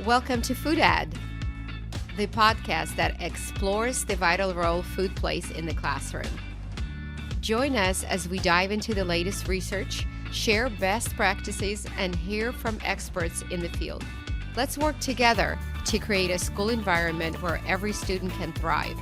Welcome to Food Ed, the podcast that explores the vital role food plays in the classroom. Join us as we dive into the latest research, share best practices, and hear from experts in the field. Let's work together to create a school environment where every student can thrive.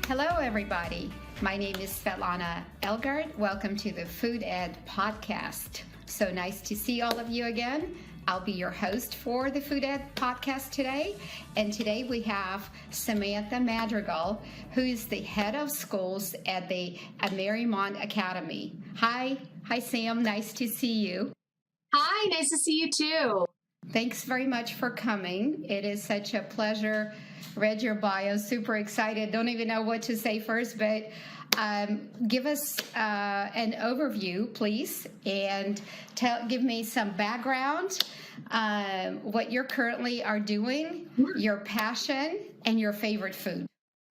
Hello, everybody. My name is 𝗪𝗏𝗏 𝗪𝗏𝗏. Welcome to the Food Ed podcast. So nice to see all of you again. I'll be your host for the Food Ed podcast today. And today we have Samantha Madrigal, who is the head of schools at the AmeriMont Academy. Hi, Sam. Nice to see you. Hi, nice to see you too. Thanks very much for coming. It is such a pleasure. Read your bio, super excited. Don't even know what to say first, but give us an overview, please, and give me some background, what you currently are doing, your passion, and your favorite food.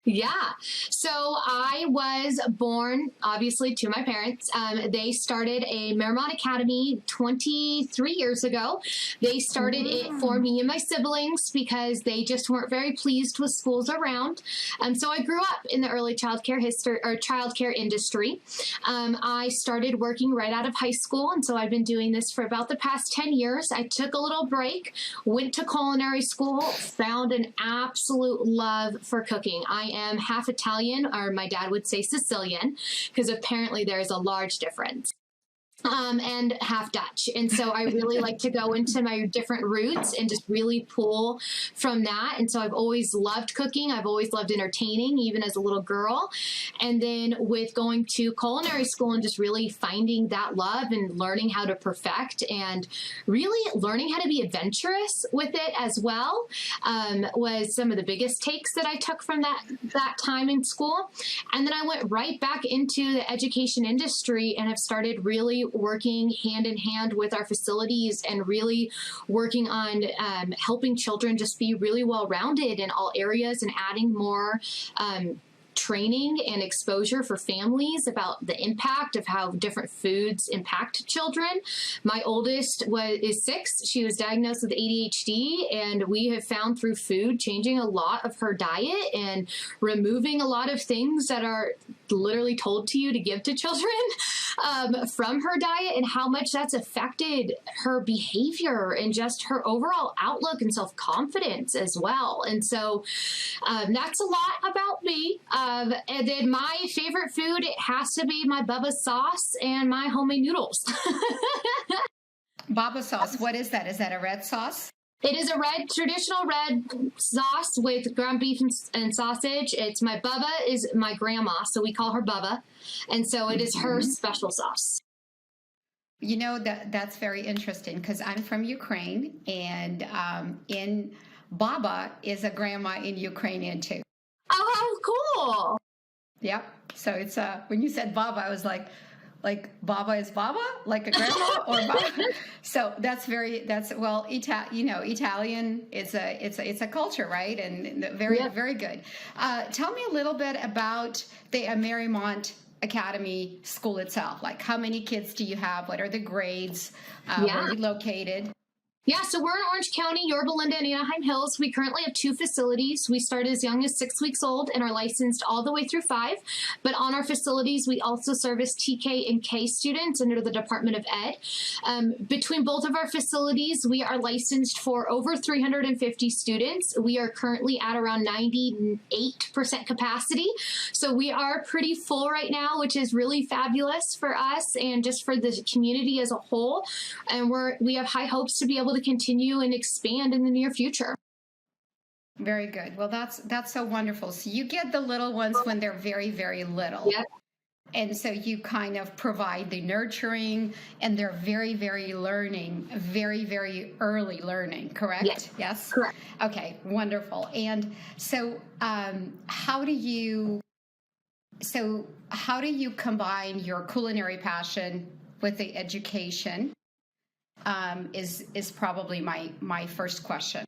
Yeah. So I was born, obviously, to my parents. They started a AmeriMont Academy 23 years ago. They started it for me and my siblings because they just weren't very pleased with schools around. So I grew up in the early childcare industry. I started working right out of high school, and so I've been doing this for about the past 10 years. I took a little break, went to culinary school, found an absolute love for cooking. I am half Italian, or my dad would say Sicilian, because apparently there's a large difference. And half Dutch. And so I really like to go into my different roots and just really pull from that. And so I've always loved cooking. I've always loved entertaining, even as a little girl. And then with going to culinary school and just really finding that love and learning how to perfect and really learning how to be adventurous with it as well, was some of the biggest takes that I took from that time in school. And then I went right back into the education industry and have started really working hand in hand with our facilities and really working on helping children just be really well-rounded in all areas and adding more training and exposure for families about the impact of how different foods impact children. My oldest is 6. She was diagnosed with ADHD, and we have found through food changing a lot of her diet and removing a lot of things that are literally told to you to give to children from her diet, and how much that's affected her behavior and just her overall outlook and self-confidence as well. And so that's a lot about me. And then my favorite food, it has to be my 𝗵𝗶𝘃 sauce and my homemade noodles. 𝗵𝗶𝘃 sauce, what is that? Is that a red sauce? It is a traditional red sauce with ground beef and sausage. It's my 𝗵𝗶 is my grandma, so we call her 𝗵𝗶. And so it is her special sauce. You know, that's very interesting because I'm from Ukraine, and in 𝗵𝗶 is a grandma in Ukrainian too. Oh, cool. Yep. So it's when you said 𝗵𝗶, I was like 𝗵𝗶 is 𝗵𝗶, like a grandma, or 𝗵𝗶. So Italian. It's a culture, right? And very good. Tell me a little bit about the AmeriMont Academy school itself. Like, how many kids do you have? What are the grades? Where are you located? Yeah, so we're in Orange County, Yorba Linda, and Anaheim Hills. We currently have 2 facilities. We start as young as 6 weeks old and are licensed all the way through 5. But on our facilities, we also service TK and K students under the Department of Ed. Between both of our facilities, we are licensed for over 350 students. We are currently at around 98% capacity. So we are pretty full right now, which is really fabulous for us and just for the community as a whole. And we have high hopes to be able to continue and expand in the near future. Very good. Well, that's so wonderful. So you get the little ones when they're very, very little. Yep. And so you kind of provide the nurturing, and they're very, very very, very early learning, correct? Yes? Correct. Okay, wonderful. And so how do you combine your culinary passion with the education? Is probably my first question.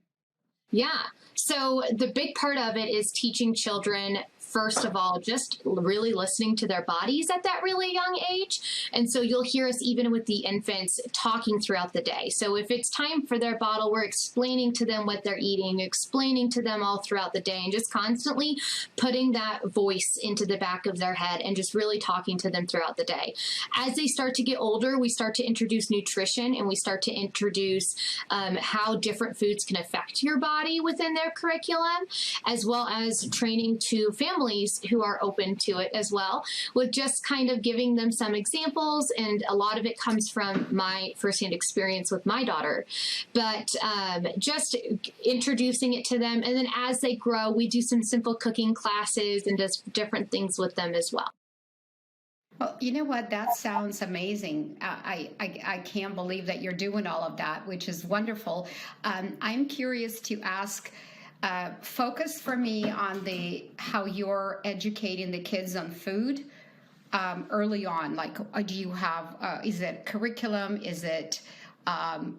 Yeah. So the big part of it is teaching children first of all, just really listening to their bodies at that really young age. And so you'll hear us even with the infants talking throughout the day. So if it's time for their bottle, we're explaining to them what they're eating, explaining to them all throughout the day, and just constantly putting that voice into the back of their head and just really talking to them throughout the day. As they start to get older, we start to introduce nutrition, and we start to introduce how different foods can affect your body within their curriculum, as well as training to families who are open to it as well, with just kind of giving them some examples. And a lot of it comes from my firsthand experience with my daughter, but just introducing it to them. And then as they grow, we do some simple cooking classes and just different things with them as well. Well, you know what? That sounds amazing. I can't believe that you're doing all of that, which is wonderful. I'm curious to ask, focus for me on how you're educating the kids on food early on. Like, do you have, is it curriculum? Is it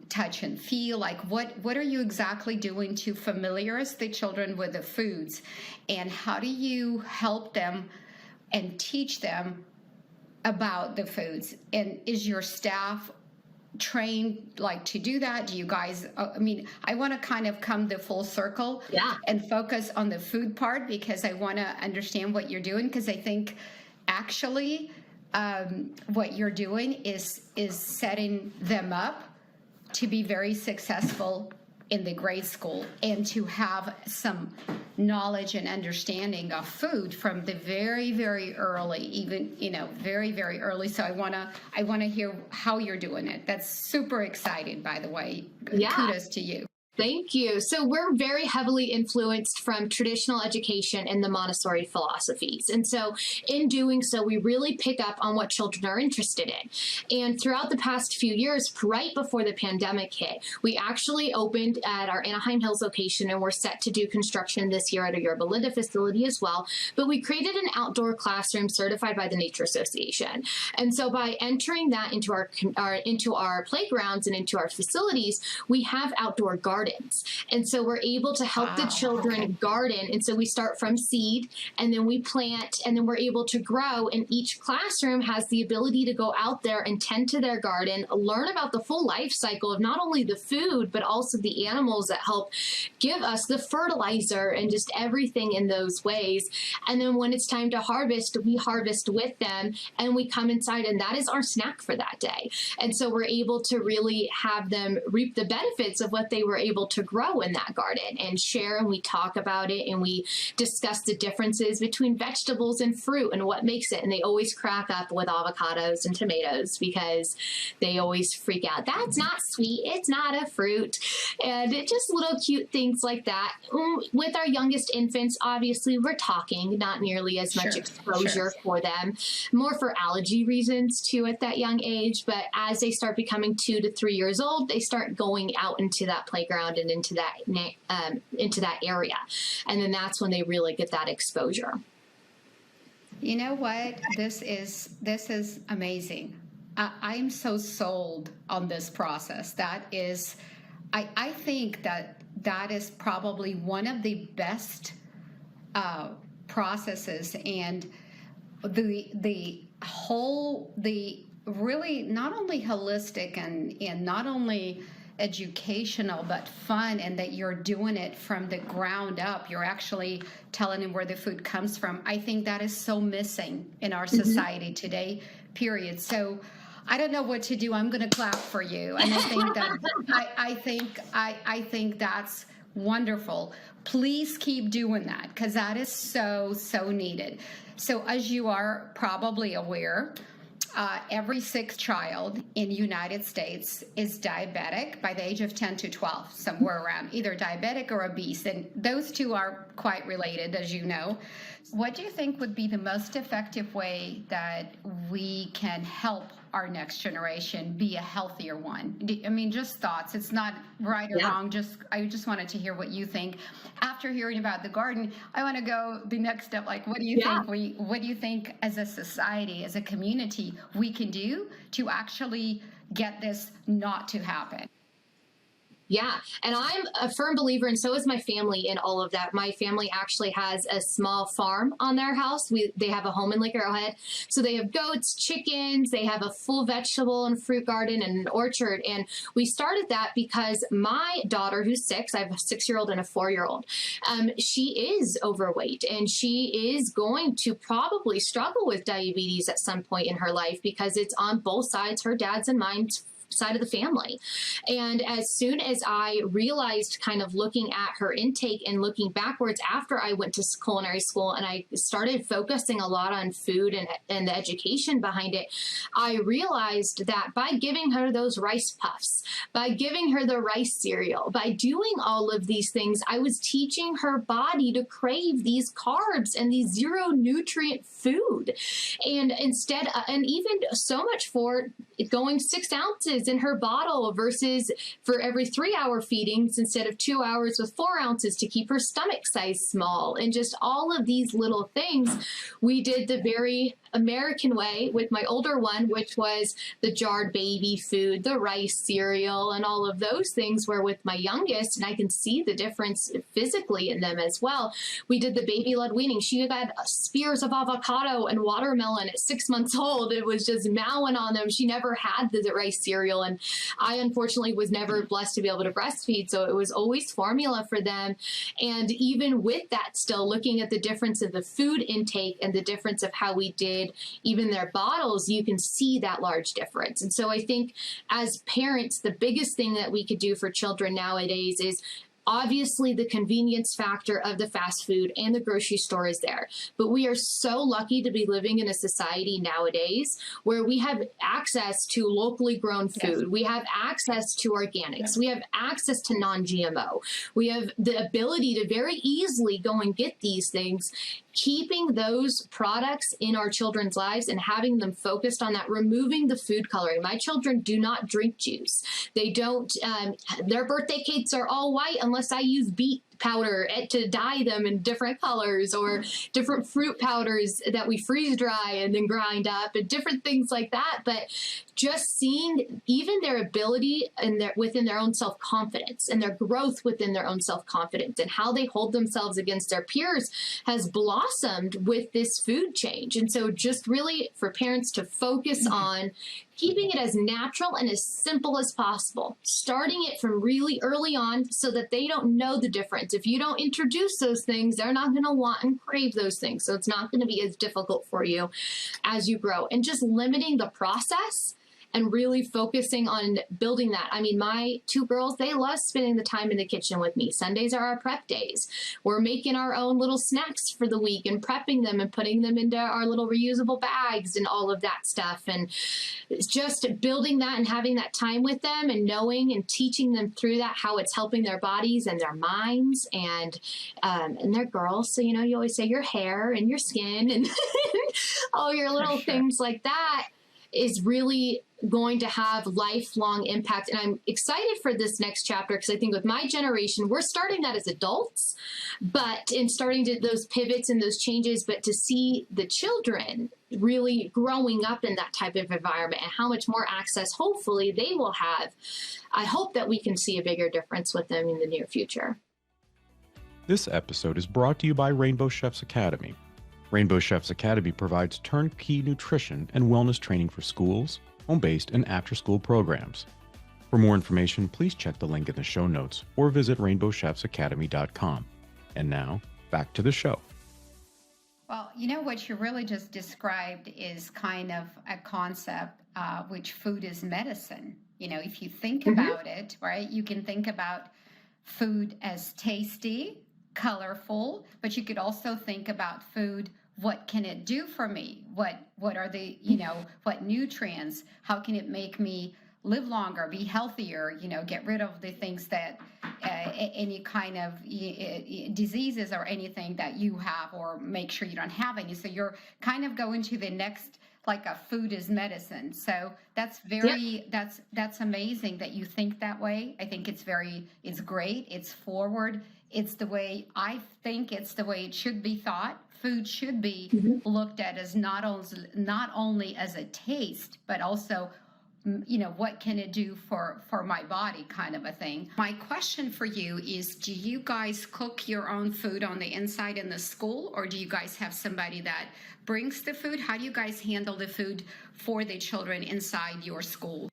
touch and feel? Like, what are you exactly doing to familiarize the children with the foods? And how do you help them and teach them about the foods? And is your staff trained like to do that? Do you guys, I mean, I want to kind of come the full circle and focus on the food part, because I want to understand what you're doing, because I think actually what you're doing is setting them up to be very successful in the grade school and to have some knowledge and understanding of food from the very, very early, even, very, very early. So I want to hear how you're doing it. That's super exciting, by the way. Kudos to you. Thank you. So we're very heavily influenced from traditional education and the Montessori philosophies. And so in doing so, we really pick up on what children are interested in. And throughout the past few years, right before the pandemic hit, we actually opened at our Anaheim Hills location, and we're set to do construction this year at a 𝗪𝗶𝘹𝗹 facility as well. But we created an outdoor classroom certified by the Nature Association. And so by entering that into our playgrounds and into our facilities, we have outdoor gardens. And so we're able to help the children garden. And so we start from seed, and then we plant, and then we're able to grow. And each classroom has the ability to go out there and tend to their garden, learn about the full life cycle of not only the food, but also the animals that help give us the fertilizer and just everything in those ways. And then when it's time to harvest, we harvest with them, and we come inside, and that is our snack for that day. And so we're able to really have them reap the benefits of what they were able to grow in that garden and share, and we talk about it, and we discuss the differences between vegetables and fruit and what makes it. And they always crack up with avocados and tomatoes, because they always freak out. That's not sweet. It's not a fruit. And it just little cute things like that. With our youngest infants, obviously, we're talking, not nearly as much exposure for them, more for allergy reasons too at that young age. But as they start becoming 2 to 3 years old, they start going out into that playground and into that area, and then that's when they really get that exposure. You know what? This is amazing. I'm so sold on this process. That is, I think that is probably one of the best processes, and the really not only holistic and not only educational, but fun, and that you're doing it from the ground up. You're actually telling them where the food comes from. I think that is so missing in our society today, period. So I don't know what to do. I'm going to clap for you. And I think that I think that's wonderful. Please keep doing that, because that is so needed. So as you are probably aware, every 6th child in the United States is diabetic by the age of 10 to 12, somewhere around, either diabetic or obese. And those two are quite related, as you know. What do you think would be the most effective way that we can help our next generation be a healthier one? I mean, just thoughts. It's not right or wrong. I just wanted to hear what you think. After hearing about the garden, I want to go the next step. Like, what do you think what do you think as a society, as a community, we can do to actually get this not to happen? Yeah. And I'm a firm believer, and so is my family, in all of that. My family actually has a small farm on their house. They have a home in Lake Arrowhead. So they have goats, chickens, they have a full vegetable and fruit garden and an orchard. And we started that because my daughter, who's 6, I have a 6-year-old and a 4-year-old, she is overweight, and she is going to probably struggle with diabetes at some point in her life because it's on both sides, her dad's and mine's side of the family. And as soon as I realized, kind of looking at her intake and looking backwards after I went to culinary school and I started focusing a lot on food and the education behind it, I realized that by giving her those rice puffs, by giving her the rice cereal, by doing all of these things, I was teaching her body to crave these carbs and these zero nutrient food. And instead, and even so much for going 6 ounces in her bottle versus for every 3-hour feedings instead of 2 hours with 4 ounces to keep her stomach size small. And just all of these little things. We did the very American way with my older one, which was the jarred baby food, the rice cereal, and all of those things, where with my youngest, and I can see the difference physically in them as well, we did the baby-led weaning. She had spears of avocado and watermelon at 6 months old. It was just mowing on them. She never had the rice cereal, and I unfortunately was never blessed to be able to breastfeed, so it was always formula for them. And even with that, still looking at the difference of the food intake and the difference of how we did even their bottles, you can see that large difference. And so I think as parents, the biggest thing that we could do for children nowadays is obviously the convenience factor of the fast food and the grocery store is there. But we are so lucky to be living in a society nowadays where we have access to locally grown food. Yes. We have access to organics. Yes. We have access to non-GMO. We have the ability to very easily go and get these things. Keeping those products in our children's lives and having them focused on that, removing the food coloring. My children do not drink juice. They don't, their birthday cakes are all white unless I use beet powder to dye them in different colors, or different fruit powders that we freeze dry and then grind up, and different things like that. But just seeing even their ability and within their own self-confidence and their growth within their own self-confidence and how they hold themselves against their peers has blossomed with this food change. And so just really for parents to focus on keeping it as natural and as simple as possible, starting it from really early on so that they don't know the difference. If you don't introduce those things, they're not going to want and crave those things. So it's not going to be as difficult for you as you grow. And just limiting the process and really focusing on building that. I mean, my 2 girls, they love spending the time in the kitchen with me. Sundays are our prep days. We're making our own little snacks for the week and prepping them and putting them into our little reusable bags and all of that stuff. And it's just building that and having that time with them and knowing and teaching them through that, how it's helping their bodies and their minds and they're girls. So, you know, you always say your hair and your skin and all your little things like that is really going to have lifelong impact. And I'm excited for this next chapter because I think with my generation, we're starting that as adults, but in starting to those pivots and those changes, but to see the children really growing up in that type of environment and how much more access hopefully they will have. I hope that we can see a bigger difference with them in the near future. This episode is brought to you by Rainbow Chefs Academy. Rainbow Chefs Academy provides turnkey nutrition and wellness training for schools, home-based, and after-school programs. For more information, please check the link in the show notes or visit rainbowchefsacademy.com. And now, back to the show. Well, you know what you really just described is kind of a concept which food is medicine. You know, if you think about it, right, you can think about food as tasty, colorful, but you could also think about food. What can it do for me? What are the, you know, what nutrients? How can it make me live longer, be healthier, you know, get rid of the things that any kind of diseases or anything that you have, or make sure you don't have any. So you're kind of going to the next, like a food is medicine. So that's very, that's amazing that you think that way. I think it's great. It's forward. It's the way I think it's the way it should be thought. Food should be looked at as not only as a taste, but also what can it do for my body kind of a thing. My question for you is, do you guys cook your own food on the inside in the school, or do you guys have somebody that brings the food? How do you guys handle the food for the children inside your school?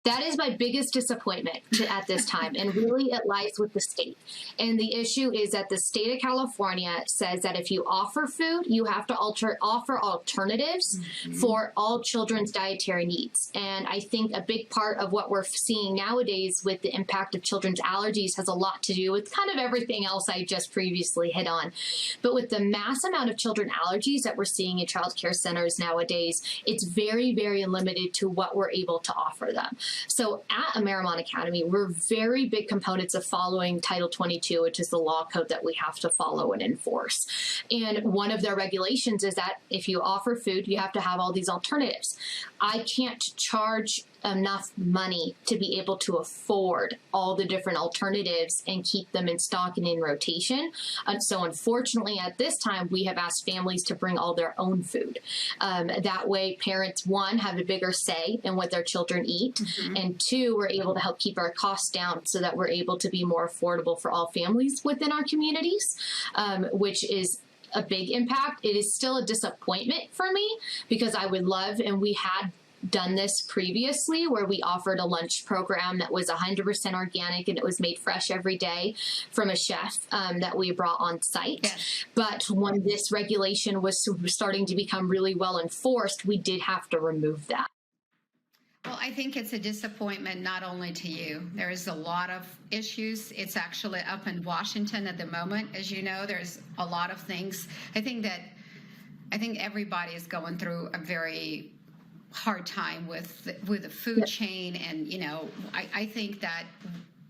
That is my biggest disappointment at this time, and really it lies with the state. And the issue is that the state of California says that if you offer food, you have to offer alternatives for all children's dietary needs. And I think a big part of what we're seeing nowadays with the impact of children's allergies has a lot to do with kind of everything else I just previously hit on. But with the mass amount of children allergies that we're seeing in child care centers nowadays, it's very, very limited to what we're able to offer them. So at AmeriMont Academy, we're very big components of following Title 22, which is the law code that we have to follow and enforce. And one of their regulations is that if you offer food, you have to have all these alternatives. I can't charge enough money to be able to afford all the different alternatives and keep them in stock and in rotation. So unfortunately, at this time, we have asked families to bring all their own food. That way, parents, one, have a bigger say in what their children eat, and two, we're able to help keep our costs down so that we're able to be more affordable for all families within our communities, which is a big impact. It is still a disappointment for me because I would love, and we had done this previously where we offered a lunch program that was 100% organic and it was made fresh every day from a chef that we brought on site. Yes. But when this regulation was starting to become really well enforced, we did have to remove that. Well, I think it's a disappointment not only to you. There's a lot of issues. It's actually up in Washington at the moment. As you know, there's a lot of things. I think everybody is going through a very hard time with the food chain, and I think that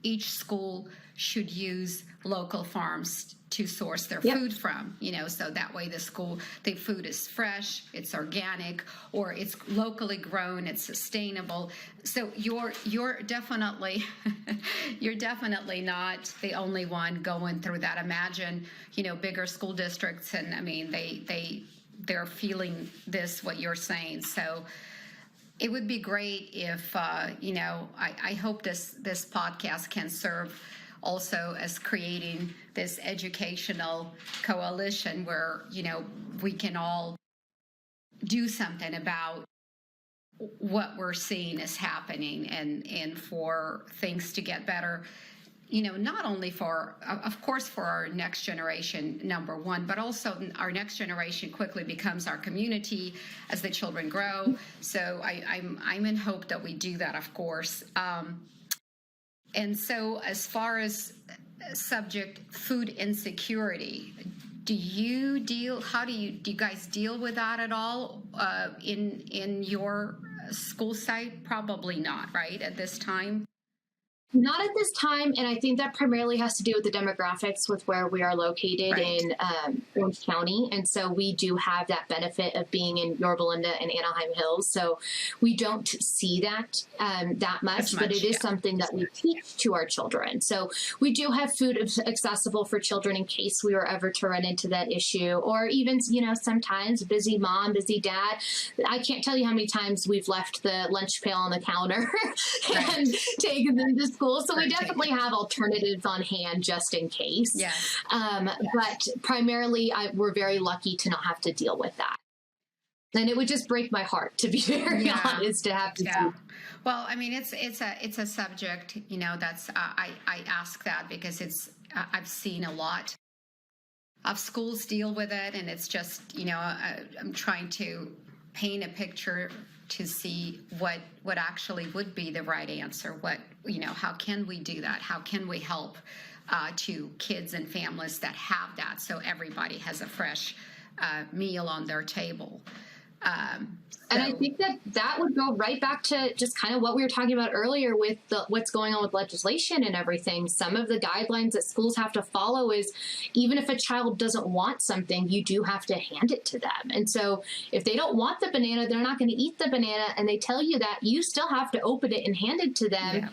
each school should use local farms to source their food from, so that way the food is fresh, it's organic, or it's locally grown, it's sustainable. So you're definitely you're definitely not the only one going through that. Imagine, bigger school districts, and I mean they're feeling what you're saying. So it would be great if, I hope this podcast can serve also as creating this educational coalition where, we can all do something about what we're seeing is happening and for things to get better. Not only of course, for our next generation, number one, but also our next generation quickly becomes our community as the children grow. So I'm in hope that we do that, of course. And so as far as subject food insecurity, do you guys deal with that at all in your school site? Probably not, right, at this time? Not at this time, and I think that primarily has to do with the demographics with where we are located in Orange County, and so we do have that benefit of being in 𝗪𝗶𝘹𝗹 and Anaheim Hills, so we don't see that that much, but it is something that we teach to our children. So we do have food accessible for children in case we were ever to run into that issue, or even, sometimes busy mom, busy dad. I can't tell you how many times we've left the lunch pail on the counter and taken them to school. So we definitely have alternatives on hand just in case. Yes. But primarily, we're very lucky to not have to deal with that. And it would just break my heart, to be very honest, to have to do. Well, I mean, it's a subject, that's I ask that because I've seen a lot of schools deal with it, and it's just, I'm trying to paint a picture to see what actually would be the right answer. How can we do that? How can we help to kids and families that have that, so everybody has a fresh meal on their table? And I think that would go right back to just kind of what we were talking about earlier with what's going on with legislation and everything. Some of the guidelines that schools have to follow is even if a child doesn't want something, you do have to hand it to them. And so if they don't want the banana, they're not going to eat the banana, and they tell you that, you still have to open it and hand it to them. Yeah.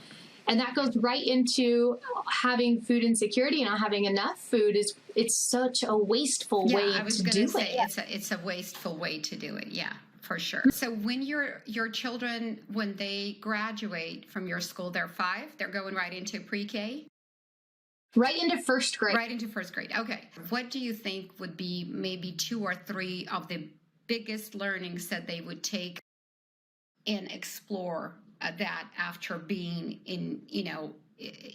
And that goes right into having food insecurity and not having enough food. It's such a wasteful way to do it. It's a wasteful way to do it. Yeah, for sure. So when your children, when they graduate from your school, they're 5, they're going right into pre-K? Right into first grade. Right into first grade. Okay. What do you think would be maybe 2 or 3 of the biggest learnings that they would take and explore that after being in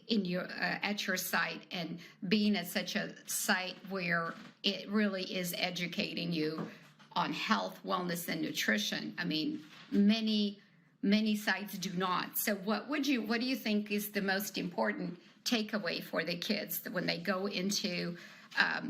your at your site and being at such a site where it really is educating you on health, wellness, and nutrition? I mean, many sites do not. So what do you think is the most important takeaway for the kids when they go into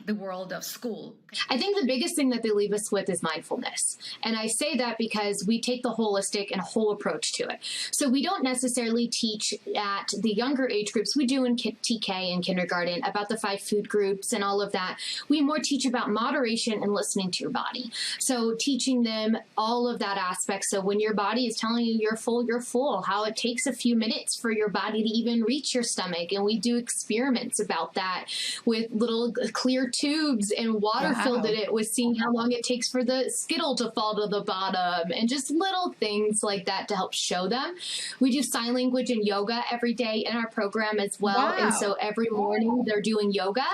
the world of school? I think the biggest thing that they leave us with is mindfulness. And I say that because we take the holistic and whole approach to it. So we don't necessarily teach at the younger age groups. We do in TK and kindergarten about the 5 food groups and all of that. We more teach about moderation and listening to your body. So teaching them all of that aspect. So when your body is telling you you're full, how it takes a few minutes for your body to even reach your stomach. And we do experiments about that with little clear tubes and water filled in it, with seeing how long it takes for the Skittle to fall to the bottom, and just little things like that to help show them. We do sign language and yoga every day in our program as well. Wow. And so every morning they're doing yoga.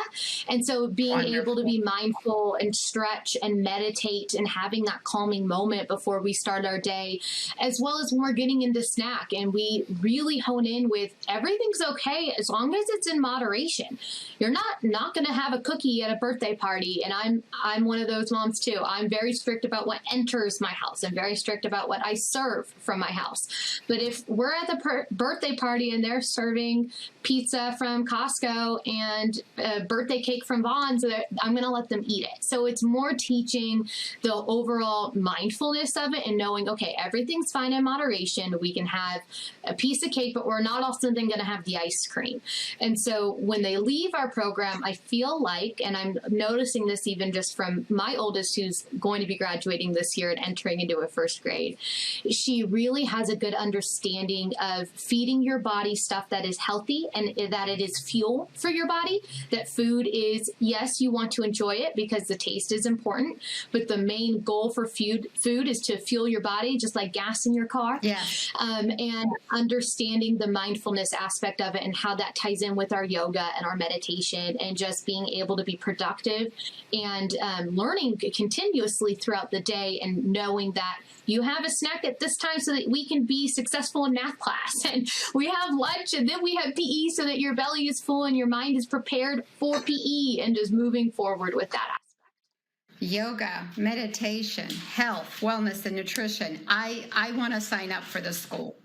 And so being able to be mindful and stretch and meditate and having that calming moment before we start our day, as well as when we're getting into snack. And we really hone in with everything's okay as long as it's in moderation. You're not going to have a cookie at a birthday party. And I'm one of those moms too. I'm very strict about what enters my house. I'm very strict about what I serve from my house. But if we're at the birthday party and they're serving pizza from Costco and a birthday cake from Vaughn's, I'm going to let them eat it. So it's more teaching the overall mindfulness of it and knowing, okay, everything's fine in moderation. We can have a piece of cake, but we're not also then going to have the ice cream. And so when they leave our program, I feel like, and I'm noticing this even just from my oldest, who's going to be graduating this year and entering into a first grade, she really has a good understanding of feeding your body stuff that is healthy and that it is fuel for your body. That food is, yes, you want to enjoy it because the taste is important, but the main goal for food is to fuel your body, just like gas in your car. Yeah. And understanding the mindfulness aspect of it and how that ties in with our yoga and our meditation and just being able to be productive and learning continuously throughout the day and knowing that you have a snack at this time so that we can be successful in math class, and we have lunch, and then we have PE so that your belly is full and your mind is prepared for PE, and just moving forward with that aspect. Yoga, meditation, health, wellness, and nutrition. I want to sign up for the school.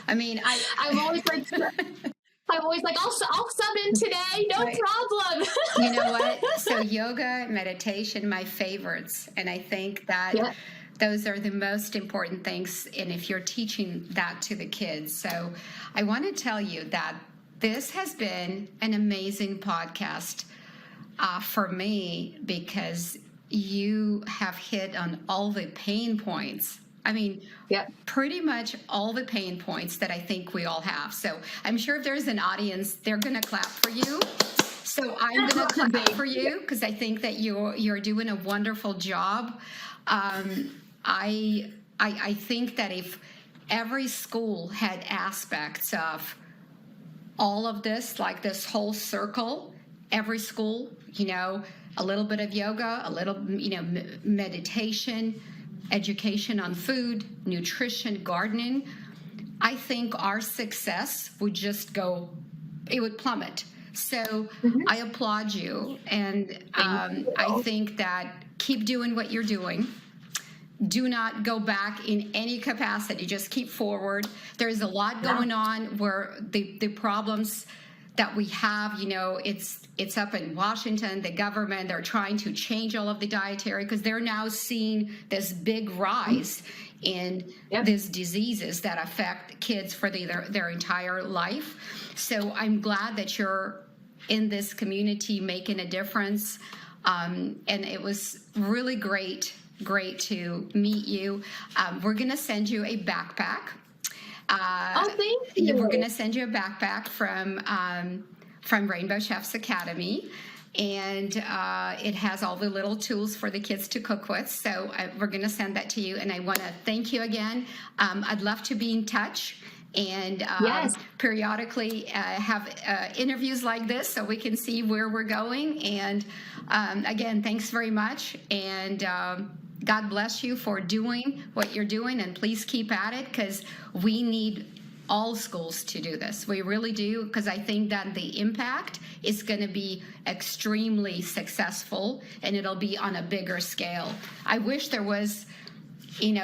I mean, I'm always like, I'll sub in today, no problem. You know what? So yoga, meditation, my favorites. And I think that those are the most important things. And if you're teaching that to the kids. So I want to tell you that this has been an amazing podcast for me, because you have hit on all the pain points. I mean, pretty much all the pain points that I think we all have. So I'm sure if there's an audience, they're going to clap for you. So I'm going to clap for you because I think that you're doing a wonderful job. I think that if every school had aspects of all of this, like this whole circle, every school, a little bit of yoga, a little, meditation, education on food, nutrition, gardening, I think our success would just it would plummet. So I applaud you. And I think that keep doing what you're doing. Do not go back in any capacity. Just keep forward. There's a lot going on where the problems that we have, it's up in Washington, the government, they're trying to change all of the dietary because they're now seeing this big rise in these diseases that affect kids for their entire life. So I'm glad that you're in this community making a difference. And it was really great to meet you. We're going to send you a backpack. Thank you. We're going to send you a backpack from Rainbow Chefs Academy. and it has all the little tools for the kids to cook with. So we're going to send that to you, and I want to thank you again. I'd love to be in touch and Yes. periodically have interviews like this so we can see where we're going. And again, thanks very much. And God bless you for doing what you're doing, and please keep at it, because we need all schools to do this. We really do, because I think that the impact is going to be extremely successful, and it'll be on a bigger scale. I wish there was,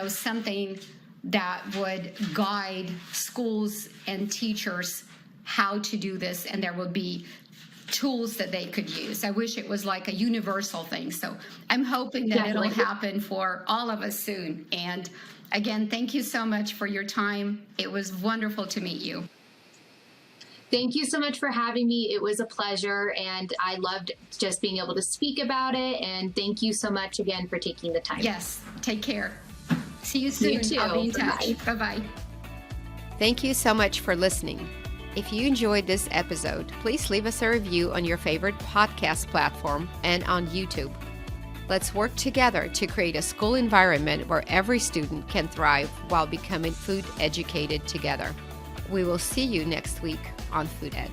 something that would guide schools and teachers how to do this, and there would be tools that they could use. I wish it was like a universal thing. So I'm hoping that Definitely. it'll happen for all of us soon. And again, thank you so much for your time. It was wonderful to meet you. Thank you so much for having me. It was a pleasure, and I loved just being able to speak about it. And thank you so much again for taking the time. Yes, take care. See you soon. You too. I'll be in touch. Bye-bye. Bye-bye. Thank you so much for listening. If you enjoyed this episode, please leave us a review on your favorite podcast platform and on YouTube. Let's work together to create a school environment where every student can thrive while becoming food educated together. We will see you next week on Food Ed.